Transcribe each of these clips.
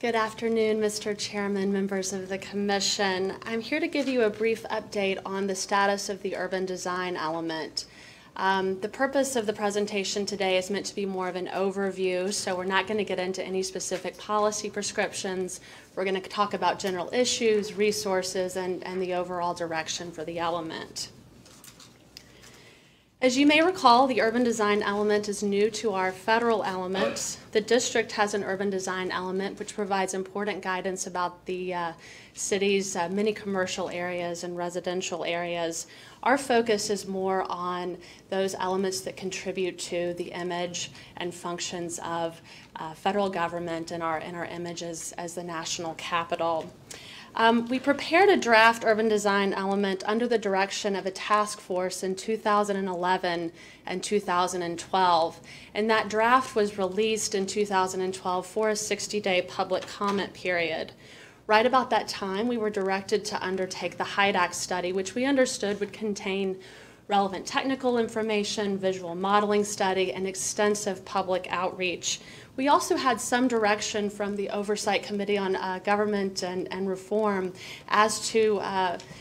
Good afternoon, Mr. Chairman, members of the Commission. I'm here to give you a brief update on the status of the urban design element. The purpose of the presentation today is meant to be more of an overview, so we're not going to get into any specific policy prescriptions. We're going to talk about general issues, resources, and the overall direction for the element. As you may recall, the urban design element is new to our federal elements. The district has an urban design element which provides important guidance about the city's many commercial areas and residential areas. Our focus is more on those elements that contribute to the image and functions of federal government and our image as the national capital. We prepared a draft urban design element under the direction of a task force in 2011 and 2012, and that draft was released in 2012 for a 60-day public comment period. Right about that time, we were directed to undertake the HIDAC study, which we understood would contain relevant technical information, visual modeling study, and extensive public outreach. We also had some direction from the Oversight Committee on Government and Reform as to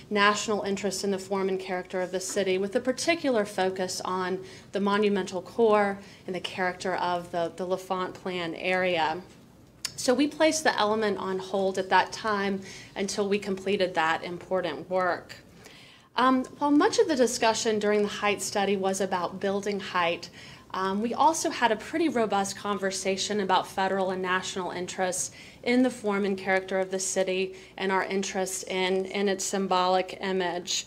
national interest in the form and character of the city, with a particular focus on the monumental core and the character of the L'Enfant Plan area. So we placed the element on hold at that time until we completed that important work. While much of the discussion during the height study was about building height, we also had a pretty robust conversation about federal and national interests in the form and character of the city and our interest in its symbolic image.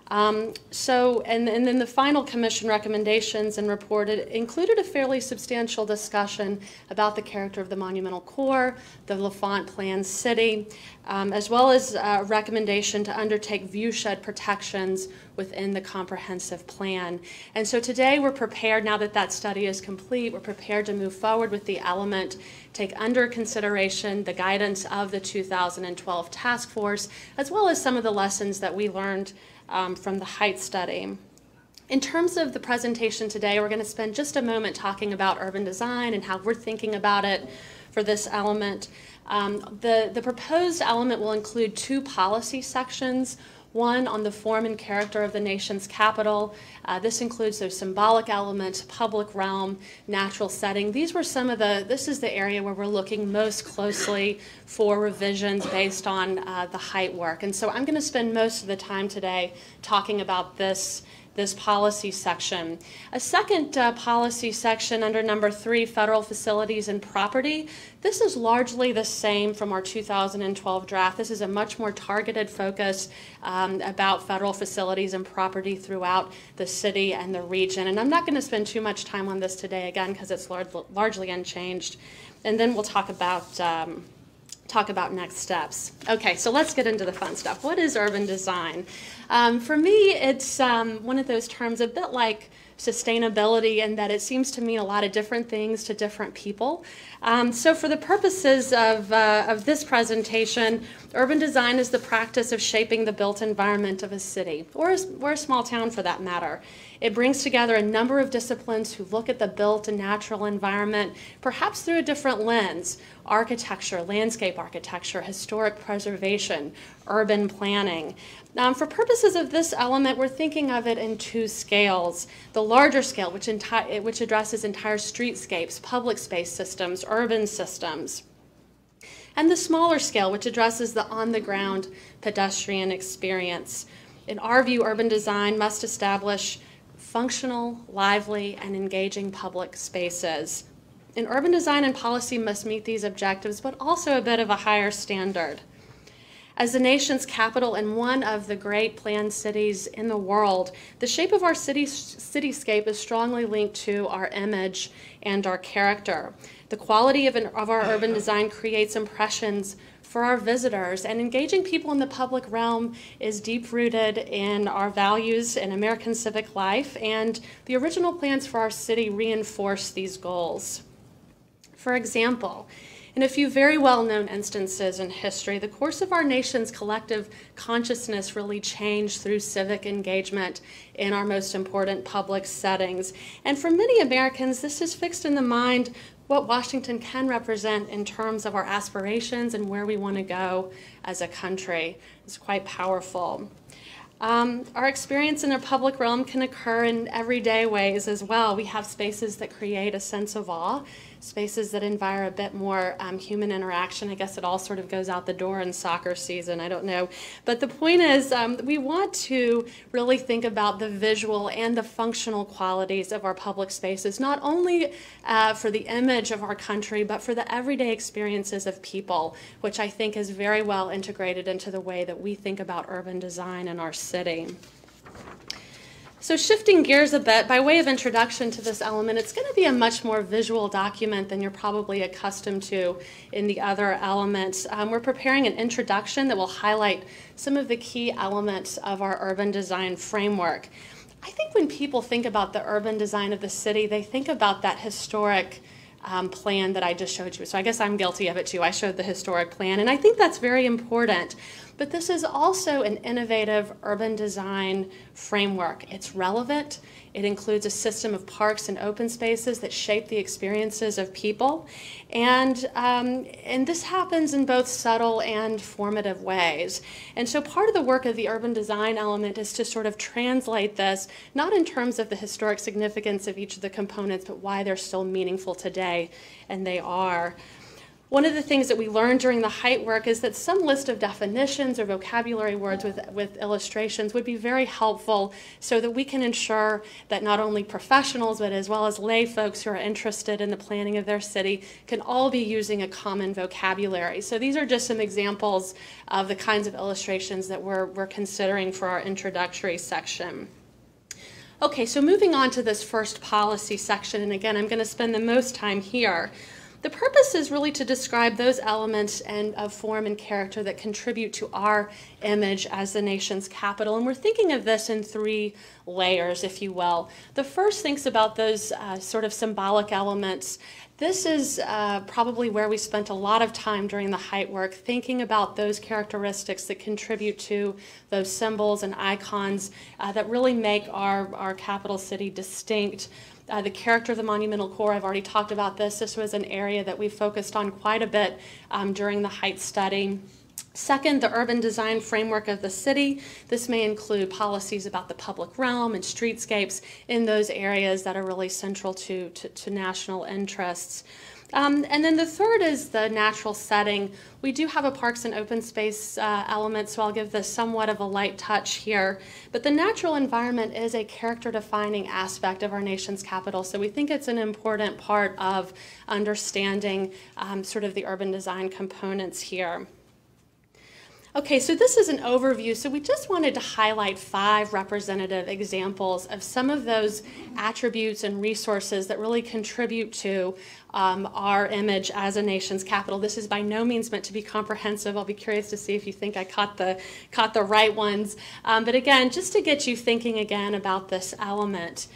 And then the final commission recommendations and report included a fairly substantial discussion about the character of the monumental core, the L'Enfant Plan city, as well as a recommendation to undertake viewshed protections within the comprehensive plan. And so today we're prepared, now that that study is complete, we're prepared to move forward with the element, take under consideration the guidance of the 2012 task force, as well as some of the lessons that we learned from the height study. In terms of the presentation today, we're going to spend just a moment talking about urban design and how we're thinking about it for this element. The proposed element will include two policy sections. One on the form and character of the nation's capital. This includes those symbolic elements, public realm, natural setting. This is the area where we're looking most closely for revisions based on the height work. And so I'm going to spend most of the time today talking about this policy section. A second policy section under number 3, federal facilities and property. This is largely the same from our 2012 draft. This is a much more targeted focus about federal facilities and property throughout the city and the region. And I'm not going to spend too much time on this today, again, because it's largely unchanged. And then we'll talk about next steps. Okay, so let's get into the fun stuff. What is urban design? For me, it's one of those terms a bit like sustainability in that it seems to mean a lot of different things to different people. So for the purposes of this presentation, urban design is the practice of shaping the built environment of a city, or a small town for that matter. It brings together a number of disciplines who look at the built and natural environment, perhaps through a different lens: architecture, landscape architecture, historic preservation, urban planning. For purposes of this element, we're thinking of it in two scales. The larger scale, which addresses entire streetscapes, public space systems, urban systems. And the smaller scale, which addresses the on-the-ground pedestrian experience. In our view, urban design must establish functional, lively, and engaging public spaces. And urban design and policy must meet these objectives, but also a bit of a higher standard. As the nation's capital and one of the great planned cities in the world, the shape of our cityscape is strongly linked to our image and our character. The quality of our urban design creates impressions for our visitors, and engaging people in the public realm is deep-rooted in our values in American civic life, and the original plans for our city reinforce these goals. For example, in a few very well-known instances in history, the course of our nation's collective consciousness really changed through civic engagement in our most important public settings. And for many Americans, this is fixed in the mind what Washington can represent in terms of our aspirations and where we want to go as a country. It's quite powerful. Our experience in the public realm can occur in everyday ways as well. We have spaces that create a sense of awe, spaces that invite a bit more human interaction. I guess it all sort of goes out the door in soccer season, I don't know. But the point is, we want to really think about the visual and the functional qualities of our public spaces, not only for the image of our country, but for the everyday experiences of people, which I think is very well integrated into the way that we think about urban design in our city. So shifting gears a bit, by way of introduction to this element, it's going to be a much more visual document than you're probably accustomed to in the other elements. We're preparing an introduction that will highlight some of the key elements of our urban design framework. I think when people think about the urban design of the city, they think about that historic plan that I just showed you. So I guess I'm guilty of it too. I showed the historic plan, and I think that's very important. But this is also an innovative urban design framework. It's relevant. It includes a system of parks and open spaces that shape the experiences of people. And this happens in both subtle and formative ways. And so part of the work of the urban design element is to sort of translate this, not in terms of the historic significance of each of the components, but why they're still meaningful today, and they are. One of the things that we learned during the height work is that some list of definitions or vocabulary words with illustrations would be very helpful so that we can ensure that not only professionals, but as well as lay folks who are interested in the planning of their city can all be using a common vocabulary. So these are just some examples of the kinds of illustrations that we're considering for our introductory section. Okay, so moving on to this first policy section, and again, I'm going to spend the most time here. The purpose is really to describe those elements of form and character that contribute to our image as the nation's capital. And we're thinking of this in three layers, if you will. The first thinks about those sort of symbolic elements. This is probably where we spent a lot of time during the height work, thinking about those characteristics that contribute to those symbols and icons that really make our capital city distinct. The character of the monumental core, I've already talked about this. This was an area that we focused on quite a bit during the height study. Second, the urban design framework of the city. This may include policies about the public realm and streetscapes in those areas that are really central to national interests. And then the third is the natural setting. We do have a parks and open space element, so I'll give this somewhat of a light touch here. But the natural environment is a character-defining aspect of our nation's capital, so we think it's an important part of understanding sort of the urban design components here. Okay, so this is an overview. So we just wanted to highlight 5 representative examples of some of those attributes and resources that really contribute to our image as a nation's capital. This is by no means meant to be comprehensive. I'll be curious to see if you think I caught the right ones. But again, just to get you thinking again about this element.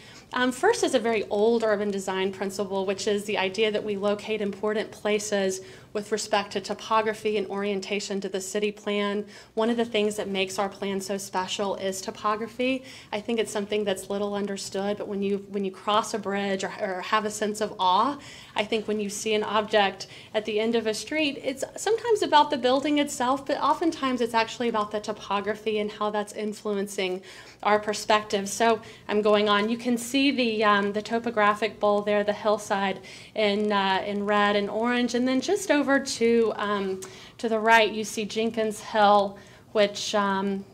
First is a very old urban design principle, which is the idea that we locate important places with respect to topography and orientation to the city plan. One of the things that makes our plan so special is topography. I think it's something that's little understood, but when you cross a bridge or have a sense of awe, I think when you see an object at the end of a street, it's sometimes about the building itself, but oftentimes it's actually about the topography and how that's influencing our perspective. So I'm going on. You can see the topographic bowl there, the hillside in red and orange, and then just over to the right you see Jenkins Hill, which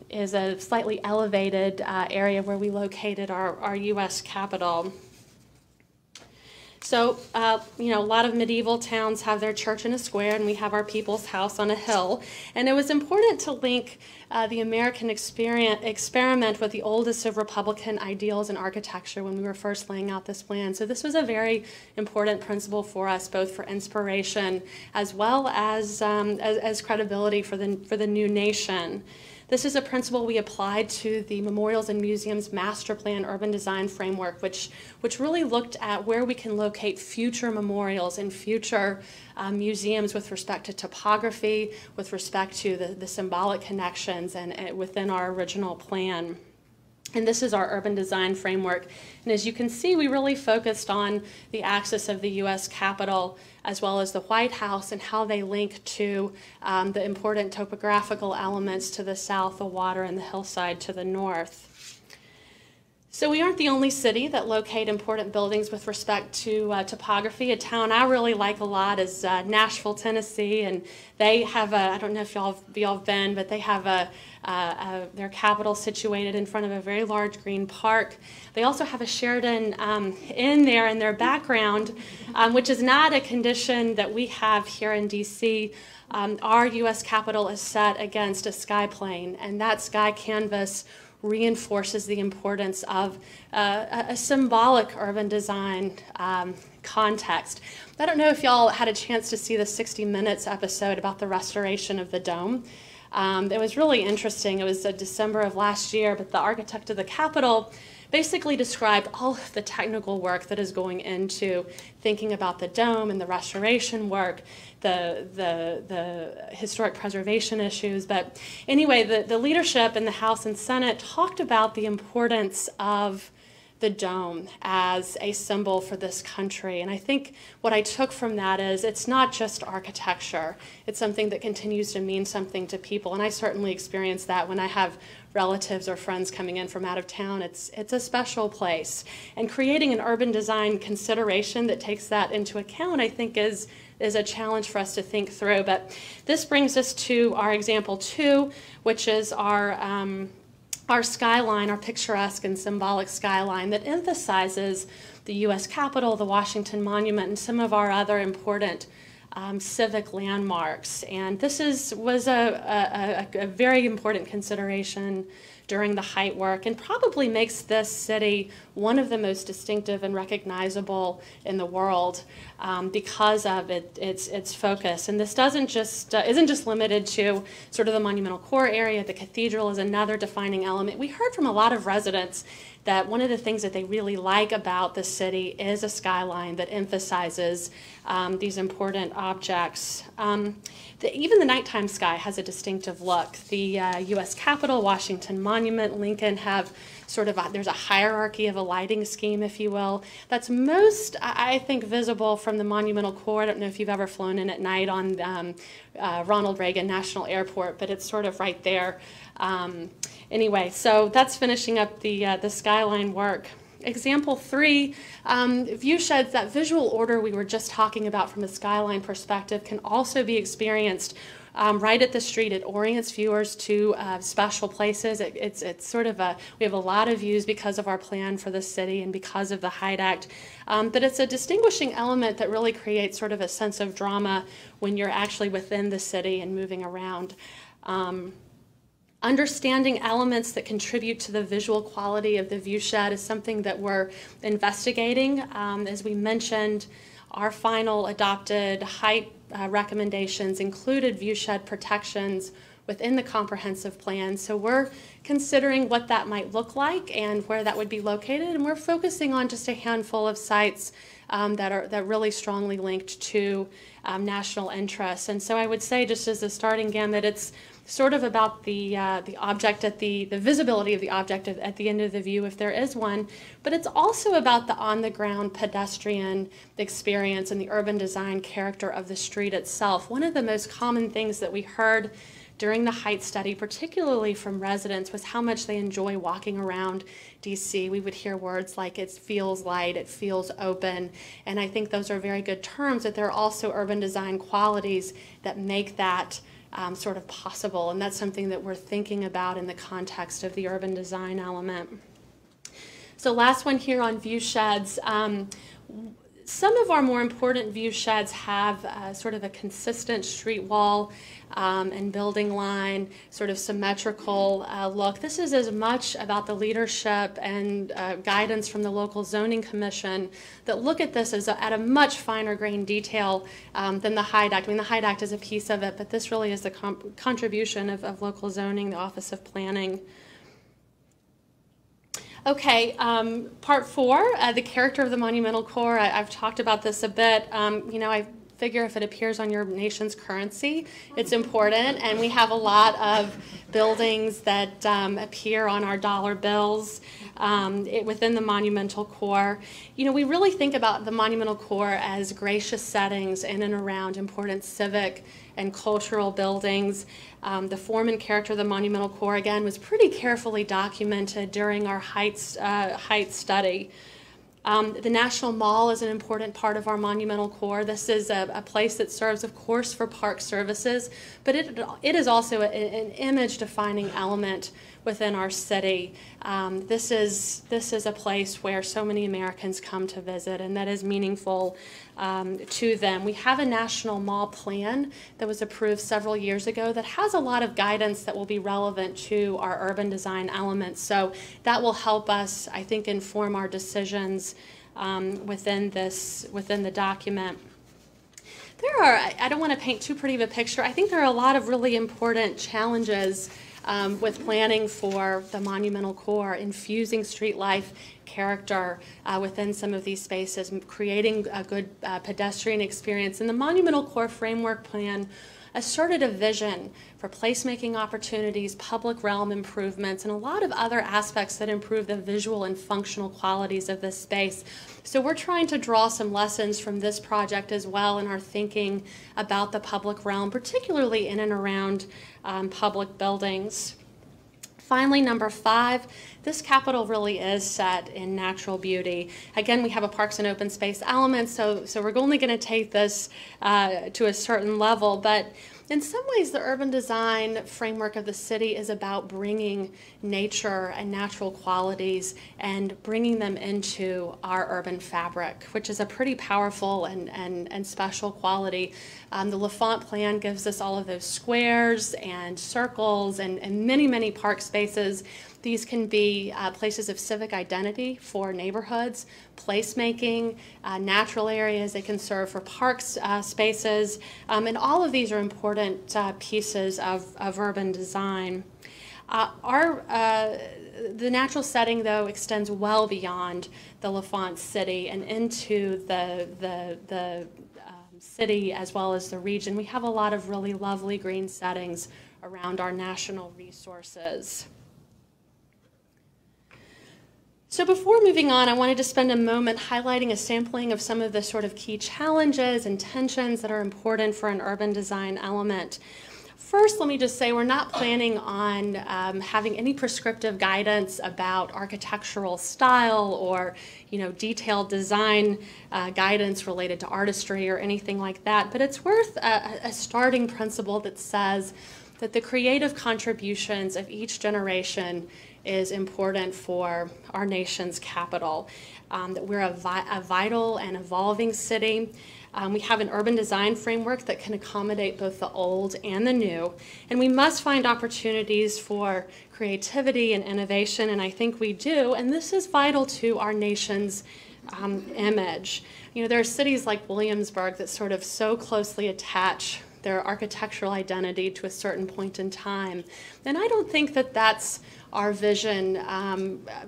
is a slightly elevated area where we located our U.S. Capitol. So, you know, a lot of medieval towns have their church in a square, and we have our people's house on a hill. And it was important to link the American experiment with the oldest of Republican ideals in architecture when we were first laying out this plan. So this was a very important principle for us, both for inspiration as well as credibility for the new nation. This is a principle we applied to the Memorials and Museums Master Plan Urban Design Framework, which really looked at where we can locate future memorials and future museums with respect to topography, with respect to the symbolic connections and within our original plan. And this is our urban design framework. And as you can see, we really focused on the axis of the U.S. Capitol as well as the White House and how they link to the important topographical elements to the south, the water, and the hillside to the north. So we aren't the only city that locate important buildings with respect to topography. A town I really like a lot is Nashville, Tennessee, and they have a, I don't know if y'all have been, but they have their capital situated in front of a very large green park. They also have a Sheridan Inn there in their background, which is not a condition that we have here in D.C. Our U.S. Capitol is set against a sky plane, and that sky canvas reinforces the importance of a symbolic urban design context. I don't know if y'all had a chance to see the 60 Minutes episode about the restoration of the dome. It was really interesting. It was December of last year, but the architect of the Capitol basically described all of the technical work that is going into thinking about the dome and the restoration work, the historic preservation issues. But anyway, the leadership in the House and Senate talked about the importance of the dome as a symbol for this country. And I think what I took from that is it's not just architecture. It's something that continues to mean something to people. And I certainly experience that when I have relatives or friends coming in from out of town. It's a special place. And creating an urban design consideration that takes that into account, I think, is a challenge for us to think through. But this brings us to our example 2, which is our skyline, our picturesque and symbolic skyline that emphasizes the U.S. Capitol, the Washington Monument, and some of our other important civic landmarks. And this was a very important consideration during the height work and probably makes this city one of the most distinctive and recognizable in the world because of its focus. And this isn't just limited to sort of the monumental core area. The cathedral is another defining element. We heard from a lot of residents that one of the things that they really like about the city is a skyline that emphasizes these important objects. Even the nighttime sky has a distinctive look. The U.S. Capitol, Washington Monument, Lincoln have sort of there's a hierarchy of a lighting scheme, if you will, that's most, I think, visible from the monumental core. I don't know if you've ever flown in at night on Ronald Reagan National Airport, but it's sort of right there. Anyway, so that's finishing up the skyline work. Example 3, view sheds, that visual order we were just talking about from a skyline perspective can also be experienced right at the street. It orients viewers to special places. It's sort of we have a lot of views because of our plan for the city and because of the Hyde Act. But it's a distinguishing element that really creates sort of a sense of drama when you're actually within the city and moving around. Understanding elements that contribute to the visual quality of the view shed is something that we're investigating. As we mentioned, our final adopted height recommendations included view shed protections within the comprehensive plan. So we're considering what that might look like and where that would be located, and we're focusing on just a handful of sites that really strongly linked to national interests. And so I would say, just as a starting gamut, it's sort of about the object at the visibility of the object at the end of the view, if there is one, but it's also about the on-the-ground pedestrian experience and the urban design character of the street itself. One of the most common things that we heard during the height study, particularly from residents, was how much they enjoy walking around DC. We would hear words like it feels light, it feels open, and I think those are very good terms, that there are also urban design qualities that make that sort of possible, and that's something that we're thinking about in the context of the urban design element. So last one here on view sheds. Some of our more important view sheds have sort of a consistent street wall and building line, sort of symmetrical look. This is as much about the leadership and guidance from the local zoning commission that look at this as at a much finer grain detail than the Hyde Act. I mean, the Hyde Act is a piece of it, but this really is the contribution of local zoning, the Office of Planning. Okay, part 4, the character of the monumental core. I've talked about this a bit. You know, I figure if it appears on your nation's currency, it's important. And we have a lot of buildings that appear on our dollar bills within the monumental core. You know, we really think about the monumental core as gracious settings in and around important civic and cultural buildings. The form and character of the monumental core, again, was pretty carefully documented during our heights study. The National Mall is an important part of our monumental core. This is a place that serves, of course, for park services, but it is also an image-defining element within our city. This is a place where so many Americans come to visit, and that is meaningful to them. We have a National Mall plan that was approved several years ago that has a lot of guidance that will be relevant to our urban design elements. So that will help us, I think, inform our decisions within the document. There are, I don't want to paint too pretty of a picture. I think there are a lot of really important challenges with planning for the monumental core, infusing street life character within some of these spaces, creating a good pedestrian experience. And the monumental core framework plan asserted a vision for placemaking opportunities, public realm improvements, and a lot of other aspects that improve the visual and functional qualities of this space. So we're trying to draw some lessons from this project as well in our thinking about the public realm, particularly in and around public buildings. Finally, number 5, this capital really is set in natural beauty. Again, we have a parks and open space element, so we're only going to take this to a certain level, but in some ways, the urban design framework of the city is about bringing nature and natural qualities and bringing them into our urban fabric, which is a pretty powerful and special quality. The LaFont plan gives us all of those squares and circles and many, many park spaces. These can be places of civic identity for neighborhoods, placemaking, natural areas. They can serve for parks spaces, and all of these are important pieces of urban design. The natural setting, though, extends well beyond the LaFont city and into the city as well as the region. We have a lot of really lovely green settings around our national resources. So before moving on, I wanted to spend a moment highlighting a sampling of some of the sort of key challenges and tensions that are important for an urban design element. First, let me just say we're not planning on having any prescriptive guidance about architectural style or, detailed design guidance related to artistry or anything like that, but it's worth a starting principle that says that the creative contributions of each generation is important for our nation's capital. That we're a vital and evolving city. We have an urban design framework that can accommodate both the old and the new, and we must find opportunities for creativity and innovation, and I think we do, and this is vital to our nation's image. There are cities like Williamsburg that sort of so closely attach their architectural identity to a certain point in time, and I don't think that that's our vision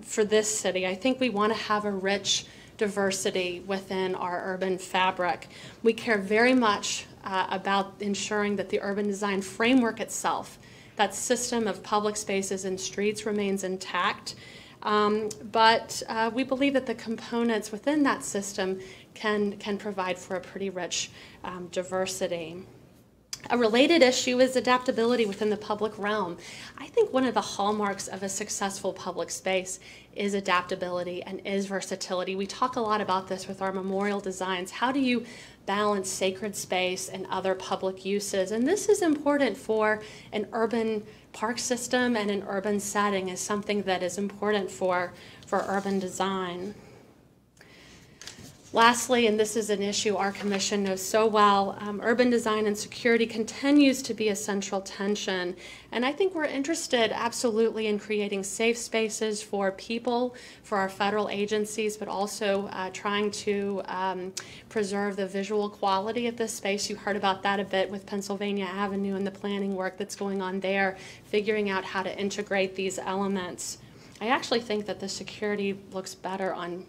for this city. I think we want to have a rich diversity within our urban fabric. We care very much about ensuring that the urban design framework itself, that system of public spaces and streets, remains intact. But we believe that the components within that system can provide for a pretty rich diversity. A related issue is adaptability within the public realm. I think one of the hallmarks of a successful public space is adaptability and is versatility. We talk a lot about this with our memorial designs. How do you balance sacred space and other public uses? And this is important for an urban park system, and an urban setting is something that is important for urban design. Lastly, and this is an issue our commission knows so well, urban design and security continues to be a central tension. And I think we're interested absolutely in creating safe spaces for people, for our federal agencies, but also trying to preserve the visual quality of this space. You heard about that a bit with Pennsylvania Avenue and the planning work that's going on there, figuring out how to integrate these elements. I actually think that the security looks better on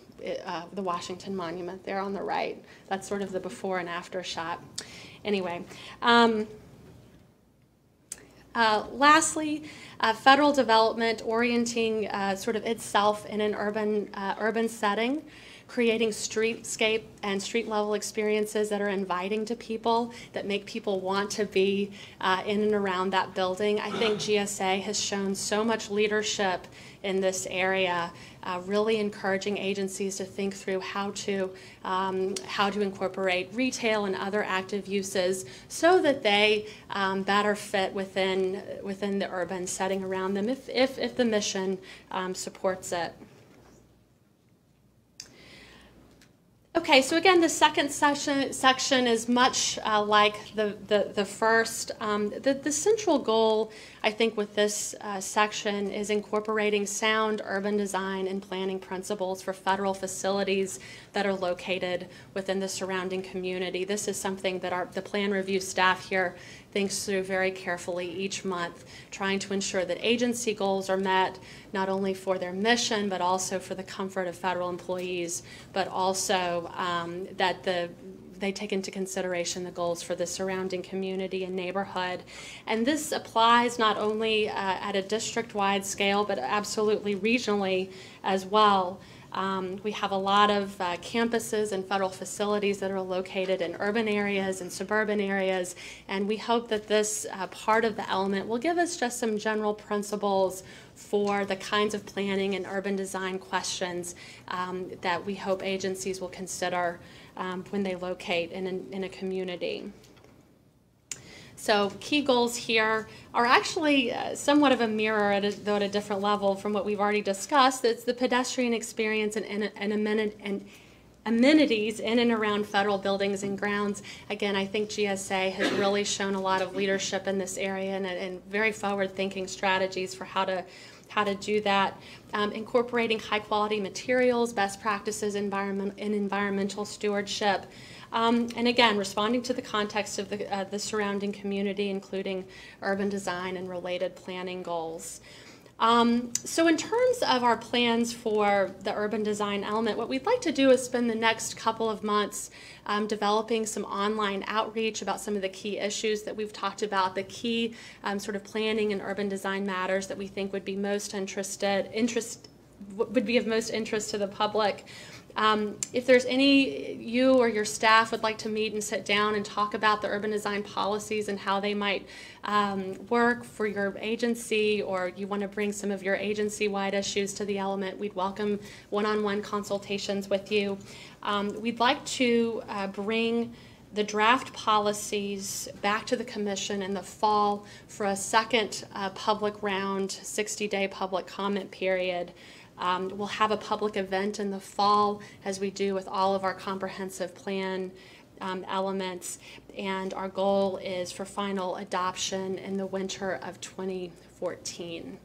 the Washington Monument there on the right. That's sort of the before and after shot. Anyway. Lastly, federal development orienting sort of itself in an urban setting, creating streetscape and street level experiences that are inviting to people, that make people want to be in and around that building. I think GSA has shown so much leadership in this area, really encouraging agencies to think through how to incorporate retail and other active uses so that they better fit within the urban setting around them if the mission supports it. Okay, so again, the second section is much like the first. The central goal, I think, with this section is incorporating sound urban design and planning principles for federal facilities that are located within the surrounding community. This is something that the plan review staff here thinks through very carefully each month, trying to ensure that agency goals are met, not only for their mission, but also for the comfort of federal employees, but also that they take into consideration the goals for the surrounding community and neighborhood. And this applies not only at a district-wide scale, but absolutely regionally as well. We have a lot of campuses and federal facilities that are located in urban areas and suburban areas, and we hope that this part of the element will give us just some general principles for the kinds of planning and urban design questions that we hope agencies will consider when they locate in a community. So key goals here are actually somewhat of a mirror, though at a different level from what we've already discussed. It's the pedestrian experience and amenities in and around federal buildings and grounds. Again, I think GSA has really shown a lot of leadership in this area and very forward-thinking strategies for how to do that. Incorporating high-quality materials, best practices in environmental stewardship. And again, responding to the context of the surrounding community, including urban design and related planning goals. So in terms of our plans for the urban design element, what we'd like to do is spend the next couple of months developing some online outreach about some of the key issues that we've talked about, the key sort of planning and urban design matters that we think would be of most interest to the public. If there's any, you or your staff would like to meet and sit down and talk about the urban design policies and how they might work for your agency, or you want to bring some of your agency-wide issues to the element, we'd welcome one-on-one consultations with you. We'd like to bring the draft policies back to the Commission in the fall for a second public round, 60-day public comment period. We'll have a public event in the fall, as we do with all of our comprehensive plan elements, and our goal is for final adoption in the winter of 2014.